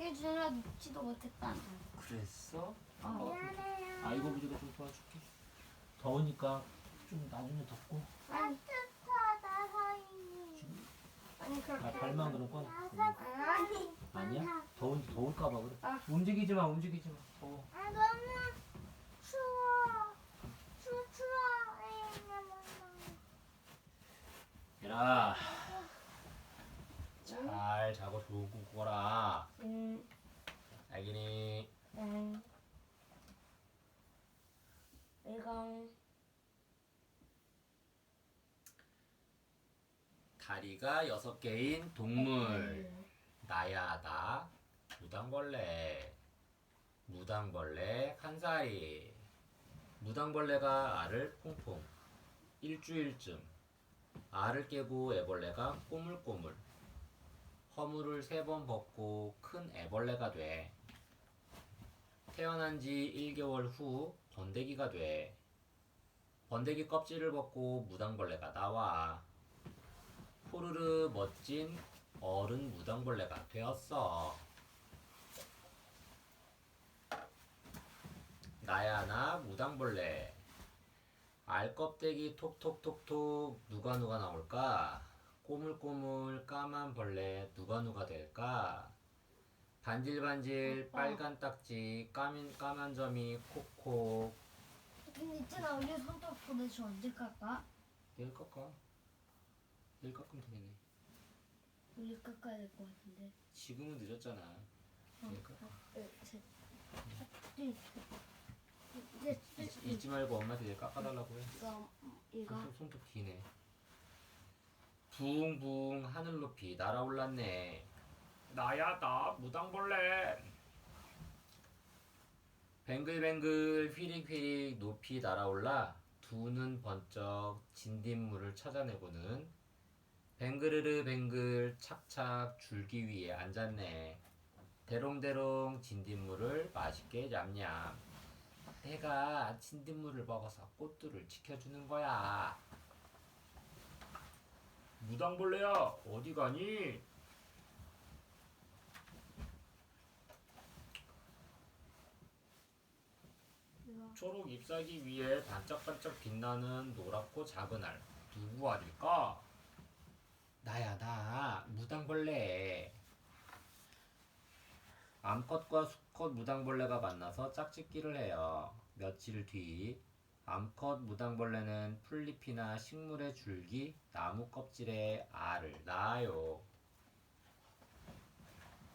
자기 전에 눕지도 못했다. 그랬어? 미안해요. 아이고 우리가 좀 도와줄게. 더우니까 좀 나중에 덮고. 따뜻하다 서인이. 아니 그렇게. 발만 그럼 꺼. 아니. 아니야? 더울까봐 그래. 아. 움직이지 마. 더워. 아 너무 추워. 추워. 얘라. 잘 자고 좋은 꿈 꾸거라. 알겠니? 이건 다리가 6개인 동물. 나야 나. 무당벌레. 무당벌레 칸사이. 무당벌레가 알을 퐁퐁. 일주일쯤. 알을 깨고 애벌레가 꼬물꼬물. 허물을 3번 벗고 큰 애벌레가 돼. 태어난 지 1개월 후 번데기가 돼. 번데기 껍질을 벗고 무당벌레가 나와. 포르르 멋진 어른 무당벌레가 되었어. 나야 나 무당벌레. 알 껍데기 톡톡톡톡 누가 나올까? 꼬물꼬물 까만 벌레 누가 될까? 반질반질 빨간 딱지 까만 점이 콕콕. 근데 있잖아 우리 손톱 도대체 언제 깎아? 내일 깎아. 내일 깎으면 되겠네. 우리 깎아야 될 것 같은데. 지금은 늦었잖아. 내일 깎아. 잊지 말고 엄마한테 내일 깎아달라고 해. 이거 손톱 기네. 붕붕 하늘 높이 날아올랐네. 나야 나 무당벌레. 뱅글뱅글 휘릭휘릭 높이 날아올라 두 눈 번쩍 진딧물을 찾아내고는 뱅그르르 뱅글 착착 줄기 위에 앉았네. 대롱대롱 진딧물을 맛있게 냠냠. 내가 진딧물을 먹어서 꽃들을 지켜주는 거야. 무당벌레야 어디 가니? 초록 잎사귀 위에 반짝반짝 빛나는 노랗고 작은 알. 누구 알일까? 나야 나 무당벌레. 암컷과 수컷 무당벌레가 만나서 짝짓기를 해요. 며칠 뒤 암컷 무당벌레는 풀잎이나 식물의 줄기, 나무 껍질에 알을 낳아요.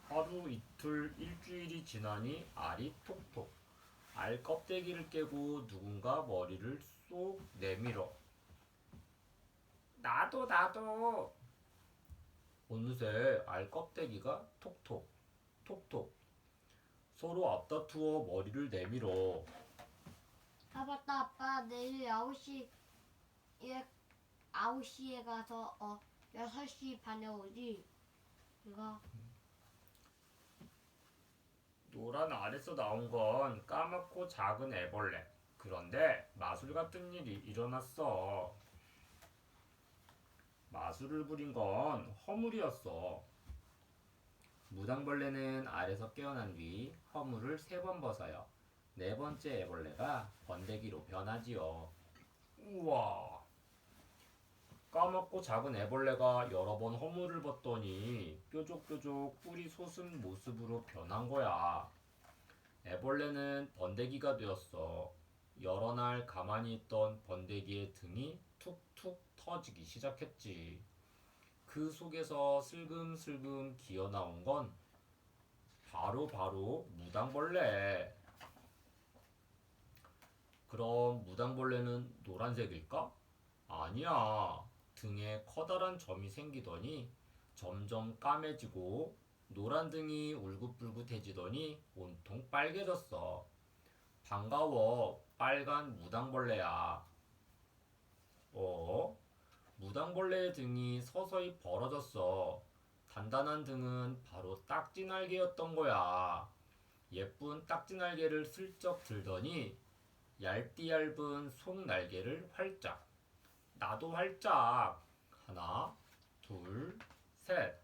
하루 이틀 일주일이 지나니 알이 톡톡. 알 껍데기를 깨고 누군가 머리를 쏙 내밀어. 나도. 어느새 알 껍데기가 톡톡 톡톡 서로 앞다투어 머리를 내밀어. 아 맞다 아빠 내일 9시에 가서 6시 반에 오지. 이거 노란 알에서 나온 건 까맣고 작은 애벌레. 그런데 마술 같은 일이 일어났어. 마술을 부린 건 허물이었어. 무당벌레는 알에서 깨어난 뒤 허물을 3번 벗어요. 4번째 애벌레가 번데기로 변하지요. 우와! 까맣고 작은 애벌레가 여러 번 허물을 벗더니 뾰족뾰족 뿔이 솟은 모습으로 변한 거야. 애벌레는 번데기가 되었어. 여러 날 가만히 있던 번데기의 등이 툭툭 터지기 시작했지. 그 속에서 슬금슬금 기어나온 건 바로 무당벌레. 그럼 무당벌레는 노란색일까? 아니야. 등에 커다란 점이 생기더니 점점 까매지고 노란 등이 울긋불긋해지더니 온통 빨개졌어. 반가워, 빨간 무당벌레야. 무당벌레의 등이 서서히 벌어졌어. 단단한 등은 바로 딱지날개였던 거야. 예쁜 딱지날개를 슬쩍 들더니 얇디 얇은 속날개를 활짝. 나도 활짝. 하나, 둘, 셋.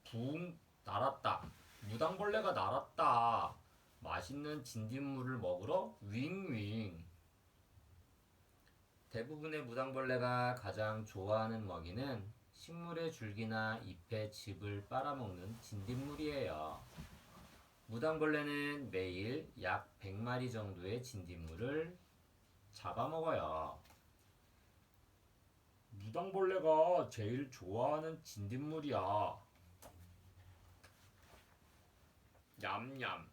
붕 날았다. 무당벌레가 날았다. 맛있는 진딧물을 먹으러 윙윙. 대부분의 무당벌레가 가장 좋아하는 먹이는 식물의 줄기나 잎의 즙을 빨아먹는 진딧물이에요. 무당벌레는 매일 약 100마리 정도의 진딧물을 잡아먹어요. 무당벌레가 제일 좋아하는 진딧물이야. 냠냠.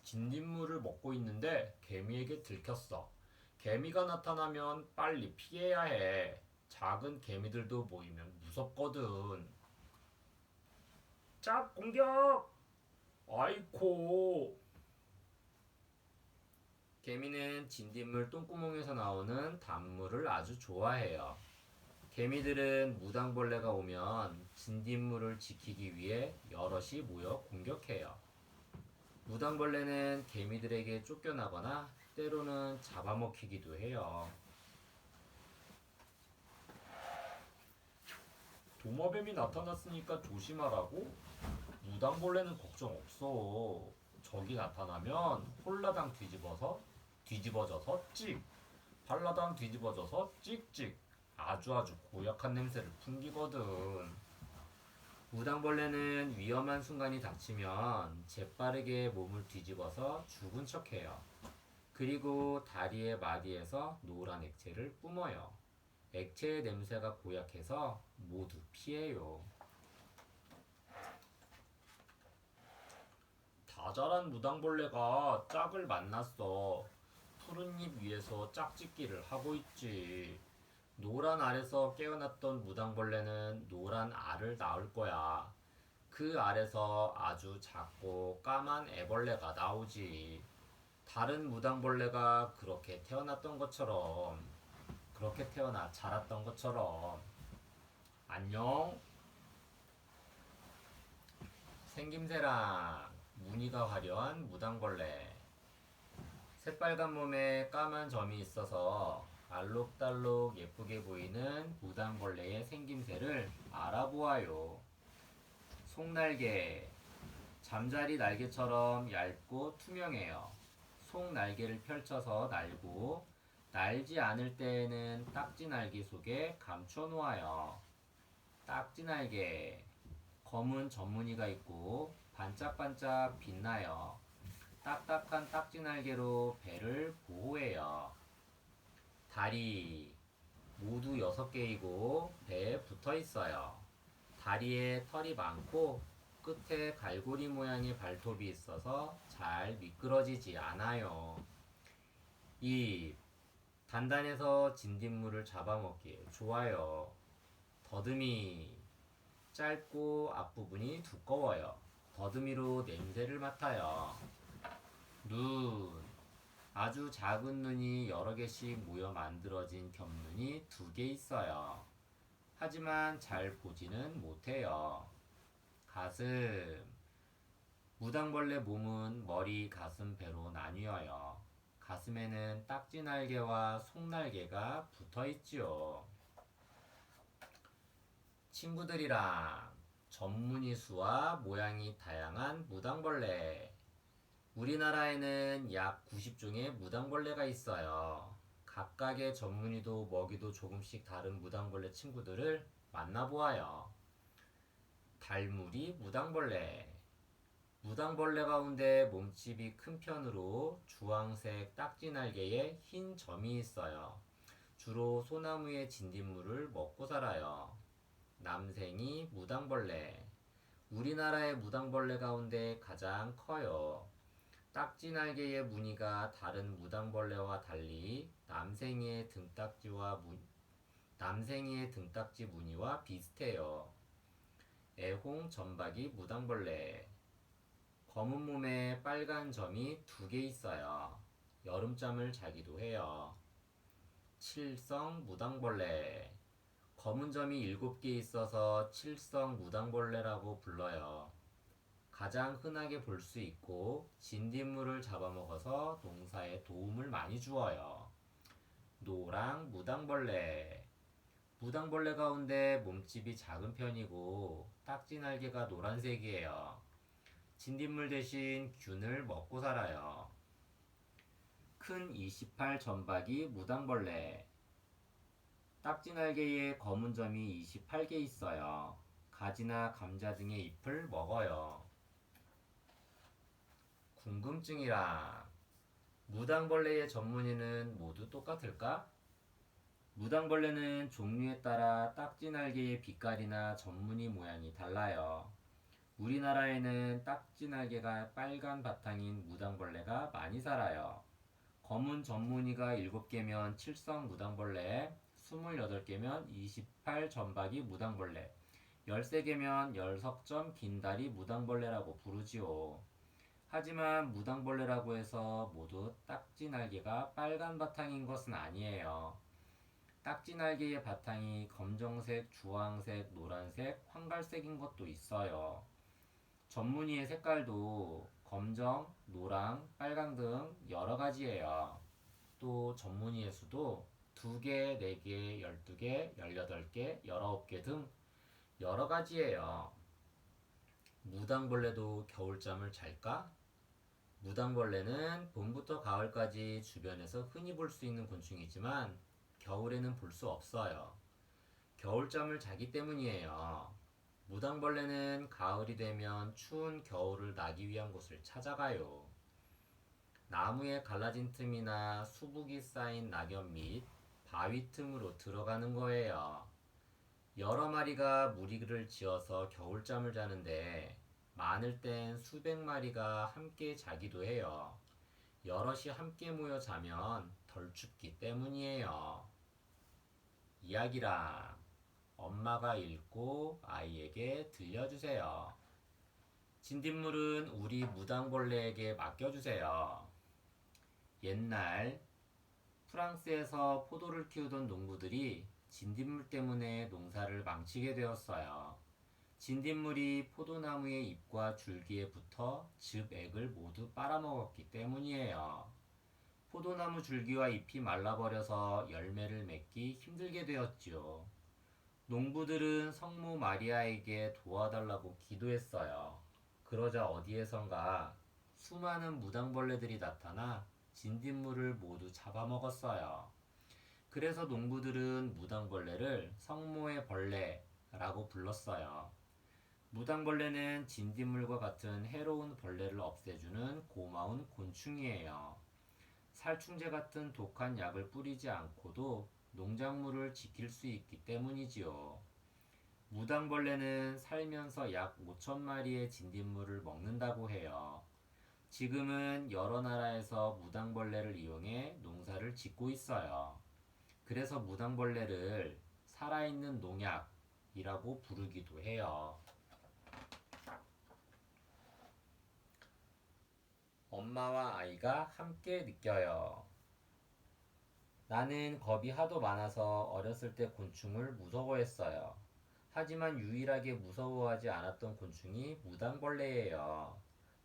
진딧물을 먹고 있는데 개미에게 들켰어. 개미가 나타나면 빨리 피해야 해. 작은 개미들도 모이면 무섭거든. 짝 공격! 아이코. 개미는 진딧물 똥구멍에서 나오는 단물을 아주 좋아해요. 개미들은 무당벌레가 오면 진딧물을 지키기 위해 여럿이 모여 공격해요. 무당벌레는 개미들에게 쫓겨나거나 때로는 잡아먹히기도 해요. 도마뱀이 나타났으니까 조심하라고? 무당벌레는 걱정 없어. 적이 나타나면 홀라당 뒤집어져서 찍, 팔라당 뒤집어져서 찍찍. 아주 고약한 냄새를 풍기거든. 무당벌레는 위험한 순간이 닥치면 재빠르게 몸을 뒤집어서 죽은 척해요. 그리고 다리의 마디에서 노란 액체를 뿜어요. 액체의 냄새가 고약해서 모두 피해요. 다 자란 무당벌레가 짝을 만났어. 푸른 잎 위에서 짝짓기를 하고 있지. 노란 알에서 깨어났던 무당벌레는 노란 알을 낳을 거야. 그 알에서 아주 작고 까만 애벌레가 나오지. 다른 무당벌레가 그렇게 태어났던 것처럼, 그렇게 태어나 자랐던 것처럼. 안녕. 생김새랑 무늬가 화려한 무당벌레. 새빨간 몸에 까만 점이 있어서 알록달록 예쁘게 보이는 무당벌레의 생김새를 알아보아요. 속날개. 잠자리 날개처럼 얇고 투명해요. 속날개를 펼쳐서 날고 날지 않을 때에는 딱지날개 속에 감춰 놓아요. 딱지날개. 검은 점무늬가 있고 반짝반짝 빛나요. 딱딱한 딱지날개로 배를 보호해요. 다리. 모두 6개이고 배에 붙어 있어요. 다리에 털이 많고 끝에 갈고리 모양의 발톱이 있어서 잘 미끄러지지 않아요. 입. 단단해서 진딧물을 잡아먹기에 좋아요. 더듬이. 짧고 앞부분이 두꺼워요. 더듬이로 냄새를 맡아요. 눈. 아주 작은 눈이 여러 개씩 모여 만들어진 겹눈이 2개 있어요. 하지만 잘 보지는 못해요. 가슴. 무당벌레 몸은 머리, 가슴, 배로 나뉘어요. 가슴에는 딱지날개와 속날개가 붙어 있지요. 친구들이랑 점무늬 수와 모양이 다양한 무당벌레. 우리나라에는 약 90종의 무당벌레가 있어요. 각각의 점무늬도 먹이도 조금씩 다른 무당벌레 친구들을 만나보아요. 달무리 무당벌레. 무당벌레 가운데 몸집이 큰 편으로 주황색 딱지날개에 흰 점이 있어요. 주로 소나무의 진딧물을 먹고 살아요. 남생이 무당벌레. 우리나라의 무당벌레 가운데 가장 커요. 딱지날개의 무늬가 다른 무당벌레와 달리 남생이의 등딱지 무늬와 비슷해요. 애홍 점박이 무당벌레. 검은 몸에 빨간 점이 2개 있어요. 여름잠을 자기도 해요. 칠성 무당벌레. 검은 점이 7개 있어서 칠성 무당벌레라고 불러요. 가장 흔하게 볼 수 있고 진딧물을 잡아먹어서 농사에 도움을 많이 주어요. 노랑 무당벌레. 무당벌레 가운데 몸집이 작은 편이고 딱지날개가 노란색이에요. 진딧물 대신 균을 먹고 살아요. 큰 28 점박이 무당벌레. 딱지날개에 검은 점이 28개 있어요. 가지나 감자 등의 잎을 먹어요. 궁금증이랑 무당벌레의 전문의는 모두 똑같을까? 무당벌레는 종류에 따라 딱지날개의 빛깔이나 전무늬 모양이 달라요. 우리나라에는 딱지날개가 빨간 바탕인 무당벌레가 많이 살아요. 검은 전무늬가 7개면 칠성 무당벌레, 28개면 28 점박이 무당벌레, 13개면 10석점 긴다리 무당벌레라고 부르지요. 하지만 무당벌레라고 해서 모두 딱지날개가 빨간 바탕인 것은 아니에요. 딱지날개의 바탕이 검정색, 주황색, 노란색, 황갈색인 것도 있어요. 전무늬의 색깔도 검정, 노랑, 빨강 등 여러 가지예요. 또 전무늬의 수도 2개, 4개, 12개, 18개, 19개 등 여러 가지예요. 무당벌레도 겨울잠을 잘까? 무당벌레는 봄부터 가을까지 주변에서 흔히 볼 수 있는 곤충이지만 겨울에는 볼 수 없어요. 겨울잠을 자기 때문이에요. 무당벌레는 가을이 되면 추운 겨울을 나기 위한 곳을 찾아가요. 나무에 갈라진 틈이나 수북이 쌓인 낙엽 및 바위 틈으로 들어가는 거예요. 여러 마리가 무리를 지어서 겨울잠을 자는데 많을 땐 수백 마리가 함께 자기도 해요. 여럿이 함께 모여 자면 덜 춥기 때문이에요. 이야기랑 엄마가 읽고 아이에게 들려주세요. 진딧물은 우리 무당벌레에게 맡겨주세요. 옛날 프랑스에서 포도를 키우던 농부들이 진딧물 때문에 농사를 망치게 되었어요. 진딧물이 포도나무의 잎과 줄기에 붙어 즙 액을 모두 빨아먹었기 때문이에요. 포도나무 줄기와 잎이 말라버려서 열매를 맺기 힘들게 되었지요. 농부들은 성모 마리아에게 도와달라고 기도했어요. 그러자 어디에선가 수많은 무당벌레들이 나타나 진딧물을 모두 잡아먹었어요. 그래서 농부들은 무당벌레를 성모의 벌레라고 불렀어요. 무당벌레는 진딧물과 같은 해로운 벌레를 없애주는 고마운 곤충이에요. 살충제 같은 독한 약을 뿌리지 않고도 농작물을 지킬 수 있기 때문이지요. 무당벌레는 살면서 약 5,000마리의 진딧물을 먹는다고 해요. 지금은 여러 나라에서 무당벌레를 이용해 농사를 짓고 있어요. 그래서 무당벌레를 살아있는 농약이라고 부르기도 해요. 엄마와 아이가 함께 느껴요. 나는 겁이 하도 많아서 어렸을 때 곤충을 무서워했어요. 하지만 유일하게 무서워하지 않았던 곤충이 무당벌레예요.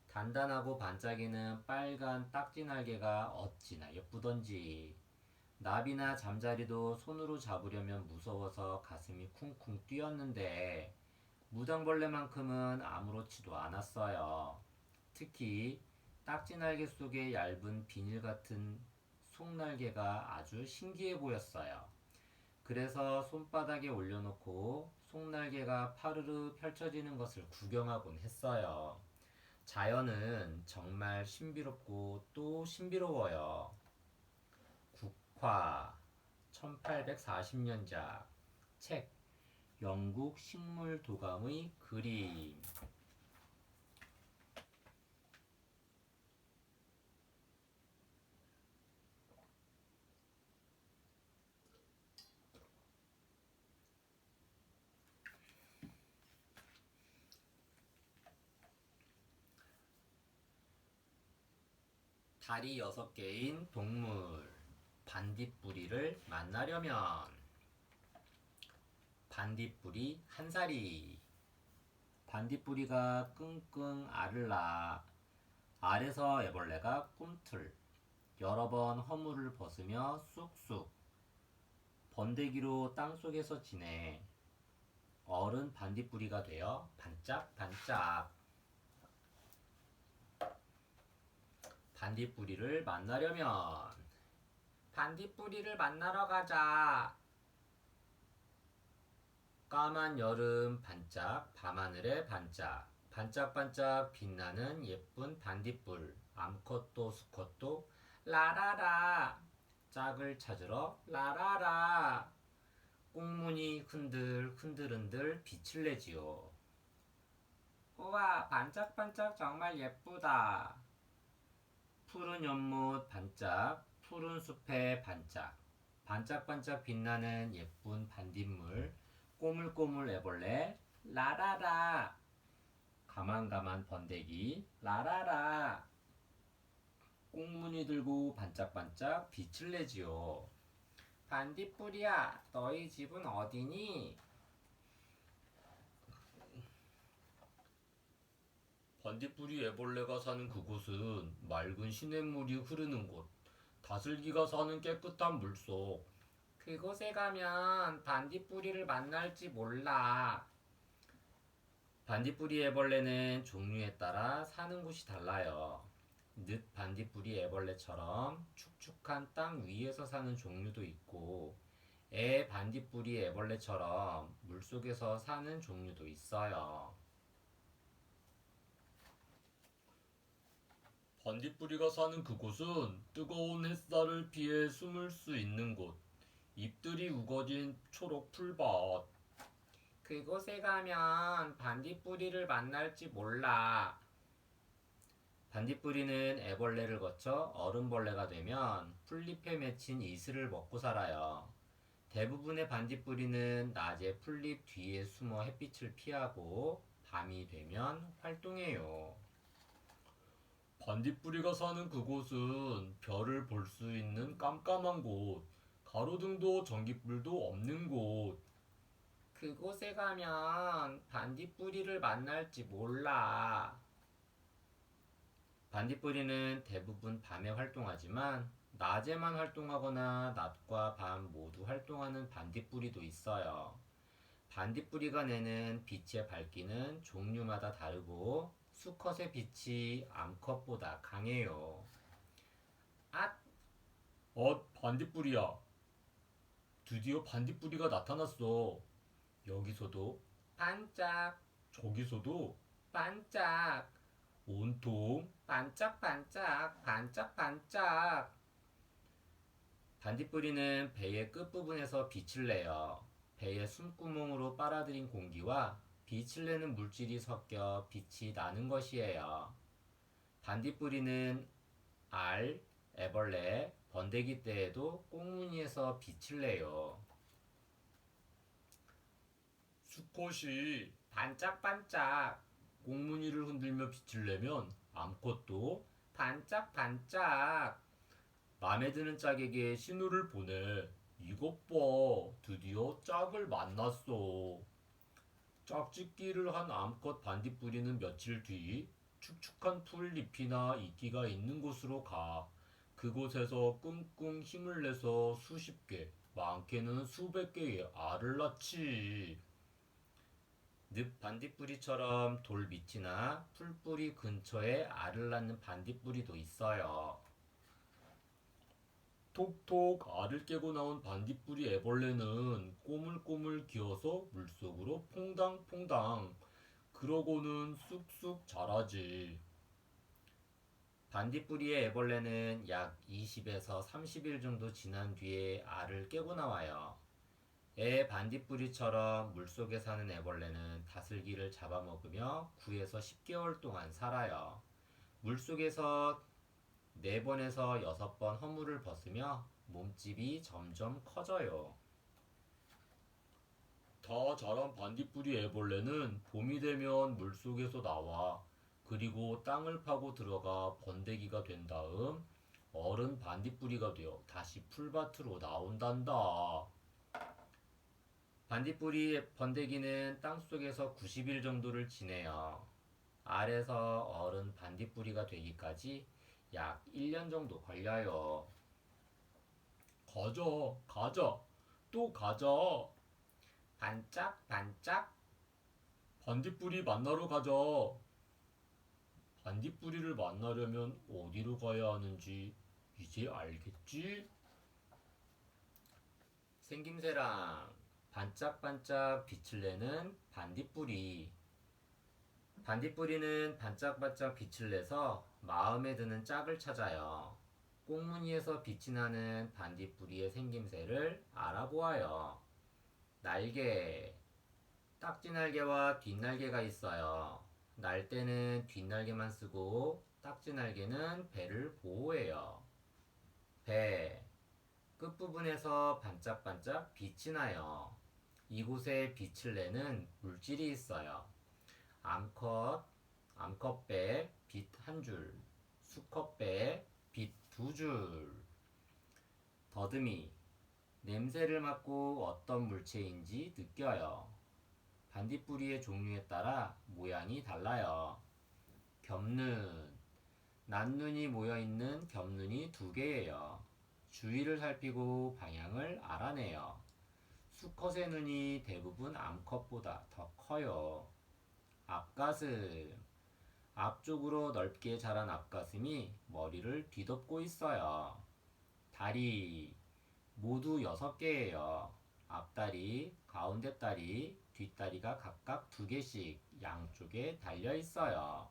단단하고 반짝이는 빨간 딱지날개가 어찌나 예쁘던지. 나비나 잠자리도 손으로 잡으려면 무서워서 가슴이 쿵쿵 뛰었는데 무당벌레만큼은 아무렇지도 않았어요. 특히 딱지날개 속에 얇은 비닐 같은 속날개가 아주 신기해 보였어요. 그래서 손바닥에 올려놓고 속날개가 파르르 펼쳐지는 것을 구경하곤 했어요. 자연은 정말 신비롭고 또 신비로워요. 국화 1840년작 책 영국 식물 도감의 그림. 다리 6개인 동물. 반딧불이를 만나려면 반딧불이 한 사리. 반딧불이가 끙끙 알을 낳아 알에서 애벌레가 꿈틀. 여러 번 허물을 벗으며 쑥쑥 번데기로 땅속에서 지내 어른 반딧불이가 되어 반짝반짝. 반딧불이를 만나려면 반딧불이를 만나러 가자. 까만 여름 반짝, 밤하늘에 반짝, 반짝반짝 빛나는 예쁜 반딧불, 암컷도 수컷도 라라라. 짝을 찾으러 라라라. 꽁무니 흔들흔들 빛을 내지요. 우와, 반짝반짝 정말 예쁘다. 푸른 연못 반짝, 푸른 숲에 반짝, 반짝반짝 빛나는 예쁜 반딧물, 꼬물꼬물 애벌레, 라라라. 가만가만 번데기, 라라라. 꽁무니 들고 반짝반짝 빛을 내지요. 반딧불이야, 너희 집은 어디니? 반딧불이 애벌레가 사는 그곳은 맑은 시냇물이 흐르는 곳, 다슬기가 사는 깨끗한 물속. 그곳에 가면 반딧불이를 만날지 몰라. 반딧불이 애벌레는 종류에 따라 사는 곳이 달라요. 늪 반딧불이 애벌레처럼 축축한 땅 위에서 사는 종류도 있고, 애 반딧불이 애벌레처럼 물속에서 사는 종류도 있어요. 반딧불이가 사는 그곳은 뜨거운 햇살을 피해 숨을 수 있는 곳, 잎들이 우거진 초록 풀밭. 그곳에 가면 반딧불이를 만날지 몰라. 반딧불이는 애벌레를 거쳐 어른벌레가 되면 풀잎에 맺힌 이슬을 먹고 살아요. 대부분의 반딧불이는 낮에 풀잎 뒤에 숨어 햇빛을 피하고 밤이 되면 활동해요. 반딧불이가 사는 그곳은 별을 볼 수 있는 깜깜한 곳, 가로등도 전깃불도 없는 곳. 그곳에 가면 반딧불이를 만날지 몰라. 반딧불이는 대부분 밤에 활동하지만 낮에만 활동하거나 낮과 밤 모두 활동하는 반딧불이도 있어요. 반딧불이가 내는 빛의 밝기는 종류마다 다르고 수컷의 빛이 암컷보다 강해요. 반딧불이야. 드디어 반딧불이가 나타났어. 여기서도 반짝, 저기서도 반짝, 온통 반짝반짝, 반짝반짝. 반딧불이는 배의 끝부분에서 빛을 내요. 배의 숨구멍으로 빨아들인 공기와 빛을 내는 물질이 섞여 빛이 나는 것이에요. 반딧불이는 알, 애벌레, 번데기 떼에도 꽁무니에서 빛을 내요. 수컷이 반짝반짝 꽁무니를 흔들며 빛을 내면 암컷도 반짝반짝 맘에 드는 짝에게 신호를 보내. 이것 봐, 드디어 짝을 만났어. 짝짓기를 한 암컷 반딧불이는 며칠 뒤 축축한 풀잎이나 이끼가 있는 곳으로 가. 그곳에서 끙끙 힘을 내서 수십 개, 많게는 수백 개의 알을 낳지. 늪 반딧불이처럼 돌 밑이나 풀뿌리 근처에 알을 낳는 반딧불이도 있어요. 톡톡 알을 깨고 나온 반딧불이 애벌레는 꼬물꼬물 기어서 물속으로 퐁당퐁당, 그러고는 쑥쑥 자라지. 반딧불이의 애벌레는 약 20에서 30일 정도 지난 뒤에 알을 깨고 나와요. 애 반딧불이처럼 물속에 사는 애벌레는 다슬기를 잡아먹으며 9에서 10개월 동안 살아요. 물속에서 4번에서 6번 허물을 벗으며 몸집이 점점 커져요. 다 자란 반딧불이 애벌레는 봄이 되면 물속에서 나와. 그리고 땅을 파고 들어가 번데기가 된 다음 어른 반딧불이가 되어 다시 풀밭으로 나온단다. 반딧불이 번데기는 땅속에서 90일 정도를 지내요. 알에서 어른 반딧불이가 되기까지 약 1년 정도 걸려요. 가자, 또 가자. 반짝반짝. 반딧불이 만나러 가자. 반딧불이를 만나려면 어디로 가야 하는지 이제 알겠지? 생김새랑 반짝반짝 빛을 내는 반딧불이. 반딧불이는 반짝반짝 빛을 내서 마음에 드는 짝을 찾아요. 꽁무니에서 빛이 나는 반딧불이의 생김새를 알아보아요. 날개, 딱지날개와 뒷날개가 있어요. 날 때는 뒷날개만 쓰고 딱지날개는 배를 보호해요. 배, 끝부분에서 반짝반짝 빛이 나요. 이곳에 빛을 내는 물질이 있어요. 암컷배, 빛 한 줄, 수컷배, 빛 두 줄. 더듬이, 냄새를 맡고 어떤 물체인지 느껴요. 반딧불이의 종류에 따라 모양이 달라요. 겹눈, 난눈이 모여있는 겹눈이 두 개예요. 주위를 살피고 방향을 알아내요. 수컷의 눈이 대부분 암컷보다 더 커요. 앞가슴, 앞쪽으로 넓게 자란 앞가슴이 머리를 뒤덮고 있어요. 다리, 모두 6개예요. 앞다리, 가운데 다리, 뒷다리가 각각 2개씩 양쪽에 달려 있어요.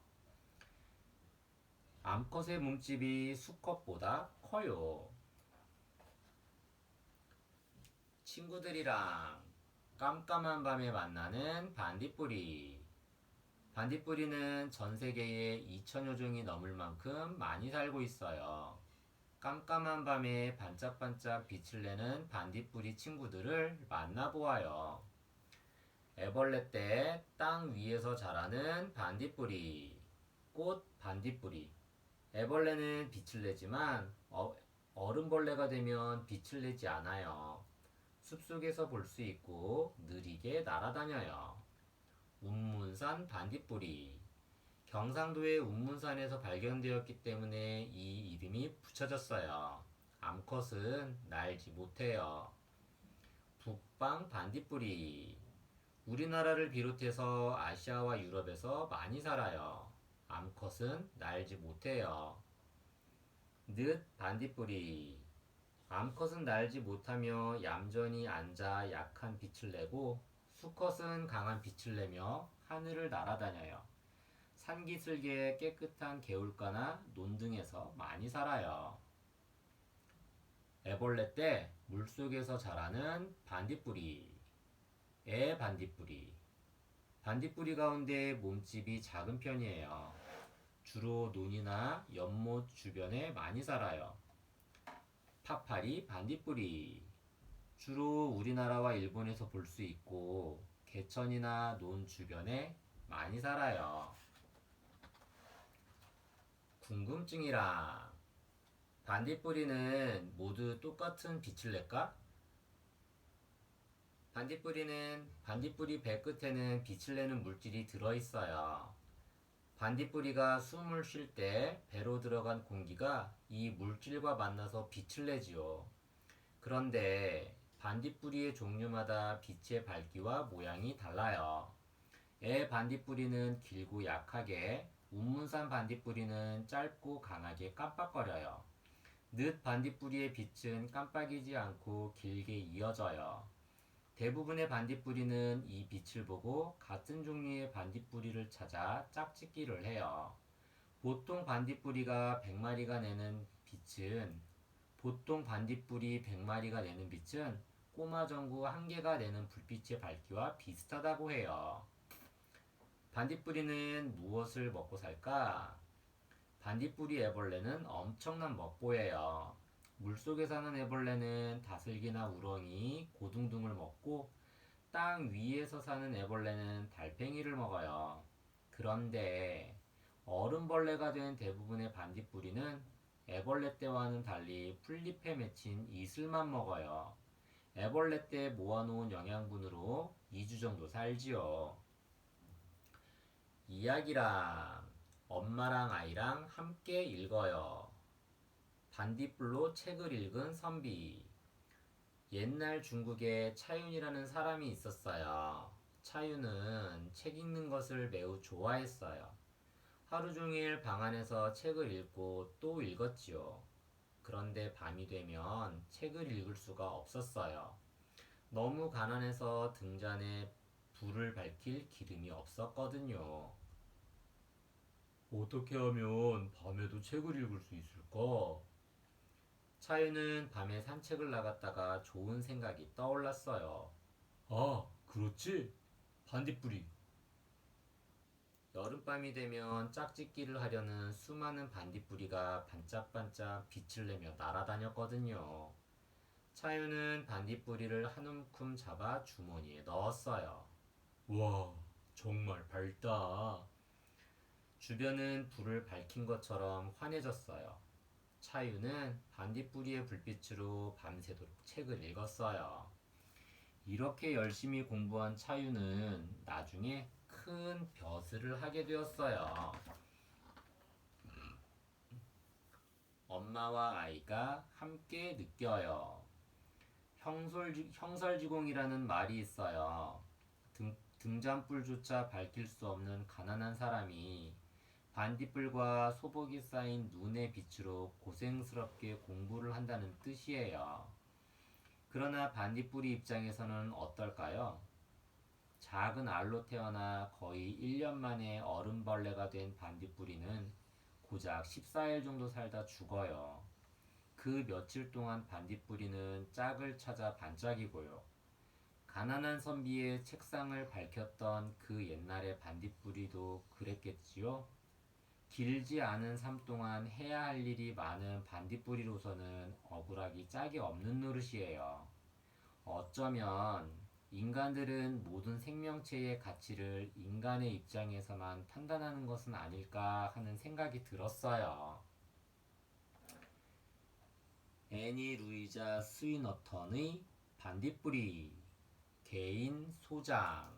암컷의 몸집이 수컷보다 커요. 친구들이랑 깜깜한 밤에 만나는 반딧불이. 반딧불이는 전 세계에 2천여 종이 넘을 만큼 많이 살고 있어요. 깜깜한 밤에 반짝반짝 빛을 내는 반딧불이 친구들을 만나보아요. 애벌레 때 땅 위에서 자라는 반딧불이. 꽃 반딧불이. 애벌레는 빛을 내지만 어른벌레가 되면 빛을 내지 않아요. 숲속에서 볼 수 있고 느리게 날아다녀요. 운문산 반딧불이. 경상도의 운문산에서 발견되었기 때문에 이 이름이 붙여졌어요. 암컷은 날지 못해요. 북방 반딧불이. 우리나라를 비롯해서 아시아와 유럽에서 많이 살아요. 암컷은 날지 못해요. 늑 반딧불이. 암컷은 날지 못하며 얌전히 앉아 약한 빛을 내고 수컷은 강한 빛을 내며 하늘을 날아다녀요. 산기슭의 깨끗한 개울가나 논등에서 많이 살아요. 애벌레 때 물속에서 자라는 반딧불이. 애 반딧불이. 반딧불이 가운데 몸집이 작은 편이에요. 주로 논이나 연못 주변에 많이 살아요. 파파리 반딧불이. 주로 우리나라와 일본에서 볼 수 있고 개천이나 논 주변에 많이 살아요. 궁금증이랑 반딧불이는 모두 똑같은 빛을 낼까? 반딧불이 배 끝에는 빛을 내는 물질이 들어있어요. 반딧불이가 숨을 쉴 때 배로 들어간 공기가 이 물질과 만나서 빛을 내지요. 그런데 반딧불이의 종류마다 빛의 밝기와 모양이 달라요. 애 반딧불이는 길고 약하게, 운문산 반딧불이는 짧고 강하게 깜빡거려요. 늑 반딧불이의 빛은 깜빡이지 않고 길게 이어져요. 대부분의 반딧불이는 이 빛을 보고 같은 종류의 반딧불이를 찾아 짝짓기를 해요. 보통 반딧불이 100마리가 내는 빛은 꼬마전구 1개가 내는 불빛의 밝기와 비슷하다고 해요. 반딧불이는 무엇을 먹고 살까? 반딧불이 애벌레는 엄청난 먹보예요. 물속에 사는 애벌레는 다슬기나 우렁이, 고등 등을 먹고 땅 위에서 사는 애벌레는 달팽이를 먹어요. 그런데 어른벌레가 된 대부분의 반딧불이는 애벌레 때와는 달리 풀잎에 맺힌 이슬만 먹어요. 애벌레 때 모아놓은 영양분으로 2주 정도 살지요. 이야기랑 엄마랑 아이랑 함께 읽어요. 반딧불로 책을 읽은 선비. 옛날 중국에 차윤이라는 사람이 있었어요. 차윤은 책 읽는 것을 매우 좋아했어요. 하루 종일 방 안에서 책을 읽고 또 읽었지요. 그런데 밤이 되면 책을 읽을 수가 없었어요. 너무 가난해서 등잔에 불을 밝힐 기름이 없었거든요. 어떻게 하면 밤에도 책을 읽을 수 있을까? 차유는 밤에 산책을 나갔다가 좋은 생각이 떠올랐어요. 아, 그렇지. 반딧불이. 여름밤이 되면 짝짓기를 하려는 수많은 반딧불이가 반짝반짝 빛을 내며 날아다녔거든요. 차유는 반딧불이를 한 움큼 잡아 주머니에 넣었어요. 와, 정말 밝다. 주변은 불을 밝힌 것처럼 환해졌어요. 차유는 반딧불이의 불빛으로 밤새도록 책을 읽었어요. 이렇게 열심히 공부한 차유는 나중에 큰 벼슬을 하게 되었어요. 엄마와 아이가 함께 느껴요. 형설지공이라는 말이 있어요. 등잔불조차 밝힐 수 없는 가난한 사람이 반딧불과 소복이 쌓인 눈의 빛으로 고생스럽게 공부를 한다는 뜻이에요. 그러나 반딧불이 입장에서는 어떨까요? 작은 알로 태어나 거의 1년 만에 어른벌레가 된 반딧불이는 고작 14일 정도 살다 죽어요. 그 며칠 동안 반딧불이는 짝을 찾아 반짝이고요. 가난한 선비의 책상을 밝혔던 그 옛날의 반딧불이도 그랬겠지요? 길지 않은 삶 동안 해야 할 일이 많은 반딧불이로서는 억울하기 짝이 없는 노릇이에요. 어쩌면 인간들은 모든 생명체의 가치를 인간의 입장에서만 판단하는 것은 아닐까 하는 생각이 들었어요. 애니 루이자 스위너턴의 반딧불이 개인 소장